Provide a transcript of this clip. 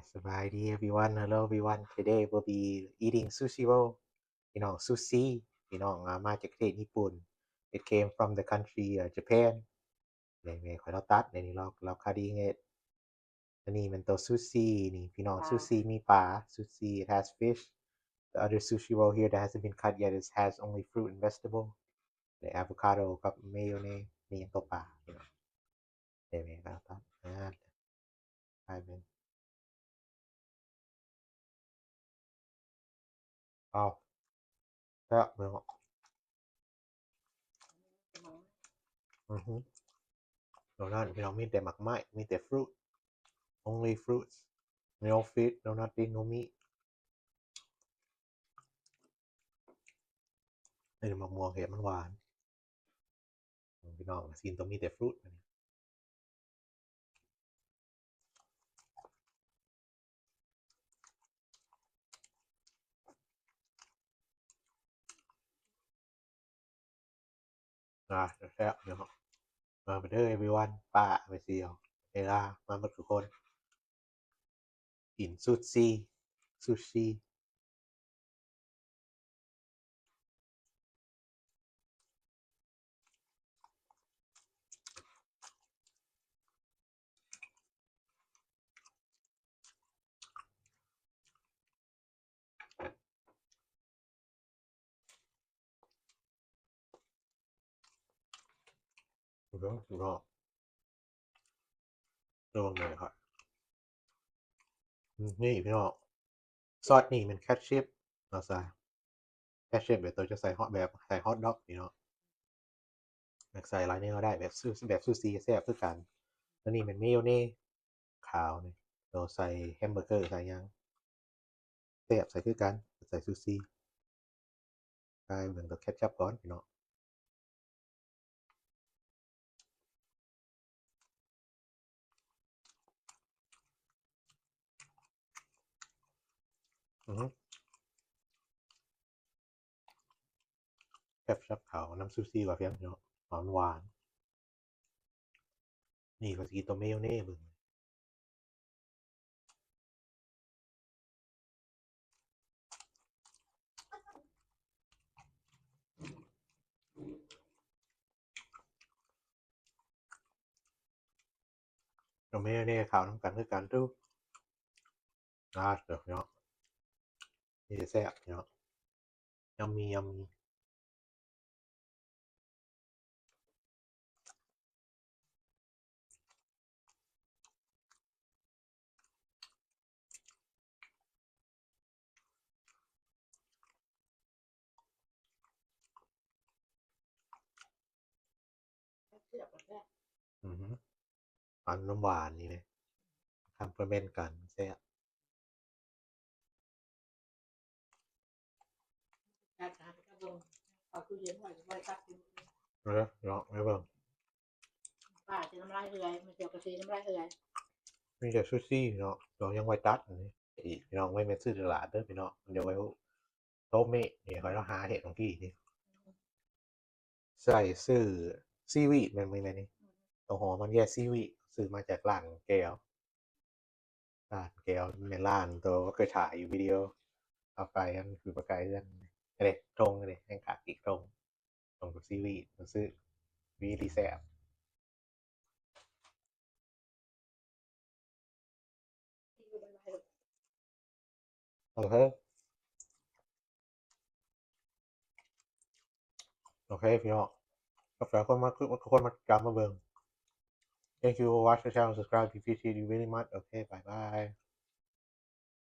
Sabayadi everyone. Hello everyone. Today we'll be eating sushi roll. Sushi. มาจากประเทศญี่ปุ่น It came from the country Japan. ในขอเราตัดในนี้เราคาดีเงดอันนี้มันตัวซูชินี่ซูชิมีปลา Sushi it has fish. The other sushi roll here that hasn't been cut yet has only fruit and vegetable. The avocado กับ mayonnaise นี่ยังตัวปลานี่เนาะได้ไหมครับตัดอ๋อแล้วเมืองโดนัทมีแต่หมักไม้มีแต่ fruit only fruits no fish no nothing no meat ไอ้มะม่วงเห็ดมันหวานพี่น้องซีนต้องมีแต่ fruit แซ่บเนาะมาเด้อ everyone ป้าไปเซียวเอล่ามาหมดทุกคนกินซูชิเนาะเนาะลงเลยครับนี่พี่น้องซอสนี่มันแคชชิพเราใส่แคชชิพแบบตัวจะใส่ฮอตแบบใส่ฮอทด็อกพี่น้องอยากใส่อะไรนี่ก็ได้แบบซูชิแซ่บคือกันแล้วนี่มันเมยองเนสขาวนี่เราใส่แฮมเบอร์เกอร์ใส่ยังแซ่บใส่คือกันใส่ซูชิใส่เหมือนกับแคชชัพก่อนพี่น้องแคชชัพขาวน้ำซูชิกว่าเพียงพี่น้องหวานนี่ก็จะกินตัวเมยองเนสเบิ่งตัวเมยองเนสขาวน้ำกันคือกันทุกเดี๋ยวพี่น้องนี่จะแซ่บพี่น้องยำมีอันน้ำหวานนี่เลยคอมเพลเมนต์กันแซ่บเนาะเนาะไม่เบิ่งป้าจะน้ำลายเหือยมันเกี่ยวกับซีน้ำลายเหือยมีแต่ซูชิเนาะเรายังไว้ตัดอันนี้อีกพี่น้องไม่เป็นซื้อตลาดเด้อพี่น้องเดี๋ยวไว้โตเมะนี่คอยเราหาเห็ดของพี่นี่ใส่ซื้อซีวีดมันไม่นี่ตัวหอมันแย่ซีวีดซื้อมาจากร้านแก้วในร้านตัวก็เคยถ่ายอยู่วิดีโอเอาไปกันคือประกายเรื่องอะไรตรงเลยแห่งขาอีกตรงกับซีวีดมันซื้อวีรีแซบโอเคพี่น้องกาแฟคนมากลับมาเบิ่ง Thank you for watching the channel subscribe if you see you really much okay bye bye